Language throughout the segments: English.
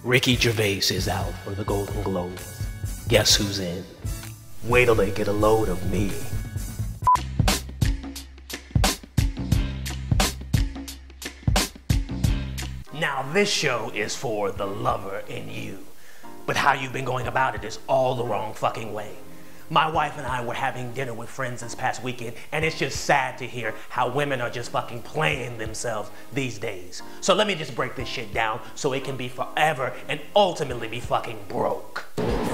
Ricky Gervais is out for the Golden Globes. Guess who's in? Wait till they get a load of me. Now this show is for the lover in you. But how you've been going about it is all the wrong fucking way. My wife and I were having dinner with friends this past weekend, and it's just sad to hear how women are just fucking playing themselves these days. So let me just break this shit down so it can be forever and ultimately be fucking broke.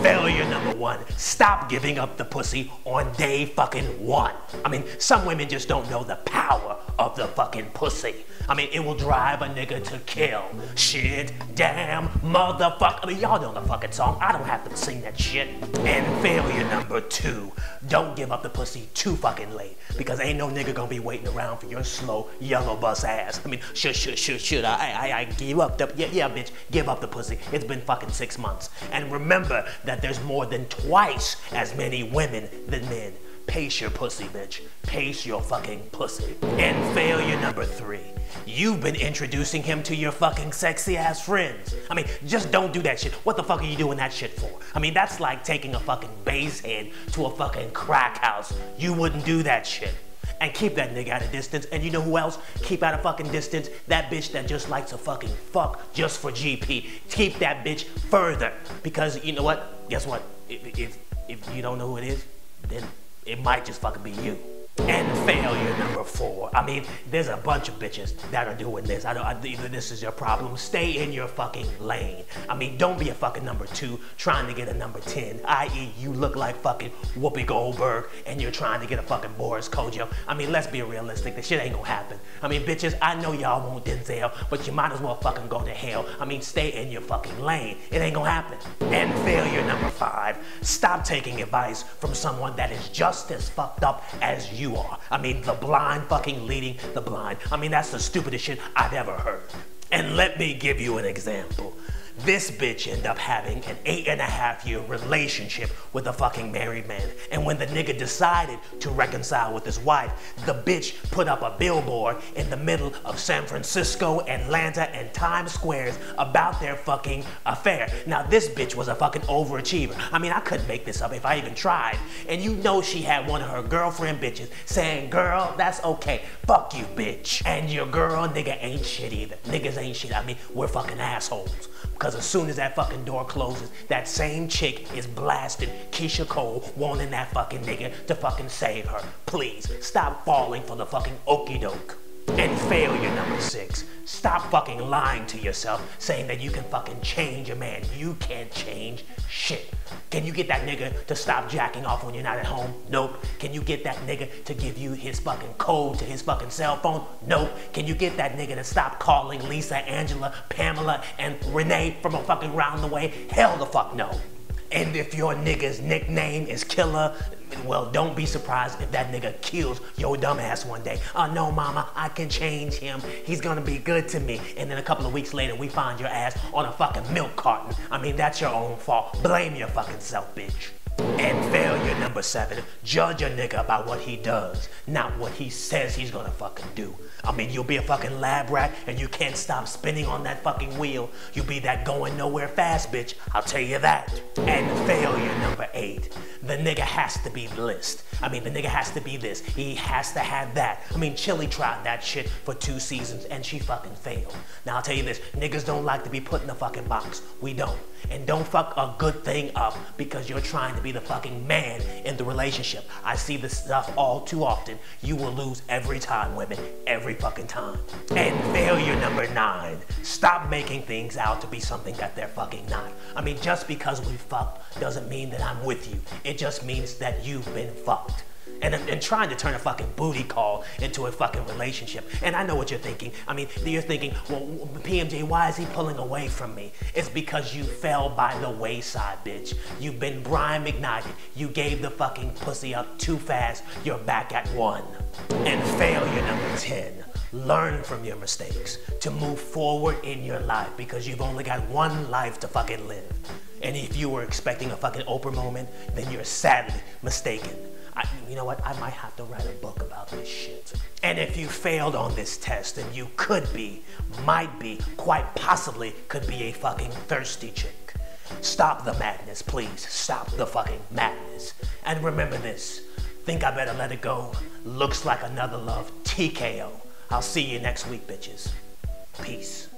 Failure number one, stop giving up the pussy on day fucking one. I mean, some women just don't know the power of the fucking pussy. I mean, it will drive a nigga to kill. Shit, damn, motherfucker. I mean, y'all know the fucking song. I don't have to sing that shit. And failure number two, don't give up the pussy too fucking late, because ain't no nigga gonna be waiting around for your slow yellow bus ass. I mean, should I give up the, yeah, bitch, give up the pussy. It's been fucking 6 months. And remember that there's more than twice as many women than men. Pace your pussy, bitch. Pace your fucking pussy. And failure number three, you've been introducing him to your fucking sexy ass friends. I mean, just don't do that shit. What the fuck are you doing that shit for? I mean, that's like taking a fucking base head to a fucking crack house. You wouldn't do that shit. And keep that nigga at a distance. And you know who else? Keep at a fucking distance. That bitch that just likes to fucking fuck just for GP. Keep that bitch further. Because you know what? Guess what? If you don't know who it is, then it might just fucking be you. And failure number four. I mean, there's a bunch of bitches that are doing this. Either this is your problem. Stay in your fucking lane. I mean, don't be a fucking number two trying to get a number 10, i.e. you look like fucking Whoopi Goldberg and you're trying to get a fucking Boris Kodjoe. I mean, let's be realistic. This shit ain't gonna happen. I mean, bitches, I know y'all want Denzel, but you might as well fucking go to hell. I mean, stay in your fucking lane. It ain't gonna happen. And failure number five, stop taking advice from someone that is just as fucked up as you are. I mean, the blind fucking leading the blind. I mean, that's the stupidest shit I've ever heard. And let me give you an example. This bitch ended up having an 8.5-year relationship with a fucking married man. And when the nigga decided to reconcile with his wife, the bitch put up a billboard in the middle of San Francisco, Atlanta, and Times Squares about their fucking affair. Now this bitch was a fucking overachiever. I mean, I couldn't make this up if I even tried. And you know she had one of her girlfriend bitches saying, girl, that's okay. Fuck you, bitch. And your girl, nigga, ain't shit either. Niggas ain't shit. I mean, we're fucking assholes. Because as soon as that fucking door closes, that same chick is blasting Keisha Cole, wanting that fucking nigga to fucking save her. Please, stop falling for the fucking okie doke. And failure number six, stop fucking lying to yourself, saying that you can fucking change a man. You can't change shit. Can you get that nigga to stop jacking off when you're not at home? Nope. Can you get that nigga to give you his fucking code to his fucking cell phone? Nope. Can you get that nigga to stop calling Lisa, Angela, Pamela, and Renee from a fucking round the way? Hell the fuck no. And if your nigga's nickname is Killer, well, don't be surprised if that nigga kills your dumb ass one day. Oh, no, mama, I can change him. He's gonna be good to me. And then a couple of weeks later, we find your ass on a fucking milk carton. I mean, that's your own fault. Blame your fucking self, bitch. And failure number seven, judge a nigga about what he does, not what he says he's gonna fucking do. I mean, you'll be a fucking lab rat and you can't stop spinning on that fucking wheel. You'll be that going nowhere fast bitch, I'll tell you that. And failure number eight, the nigga has to be the list. I mean, the nigga has to be this. He has to have that. I mean, Chili tried that shit for 2 seasons and she fucking failed. Now, I'll tell you this, niggas don't like to be put in a fucking box. We don't. And don't fuck a good thing up because you're trying to be the fucking man in the relationship. I see this stuff all too often. You will lose every time, women. Every fucking time. And failure number 9, stop making things out to be something that they're fucking not. I mean, just because we fucked doesn't mean that I'm with you. It just means that you've been fucked. And trying to turn a fucking booty call into a fucking relationship. And I know what you're thinking. I mean, you're thinking, well, PMJ, why is he pulling away from me? It's because you fell by the wayside, bitch. You've been Brian McKnighted. You gave the fucking pussy up too fast. You're back at 1. And failure number 10. Learn from your mistakes to move forward in your life because you've only got one life to fucking live. And if you were expecting a fucking Oprah moment, then you're sadly mistaken. You know what? I might have to write a book about this shit. And if you failed on this test, then you could be, might be, quite possibly could be a fucking thirsty chick. Stop the madness, please. Stop the fucking madness. And remember this. Think I better let it go. Looks like another love. TKO. I'll see you next week, bitches. Peace.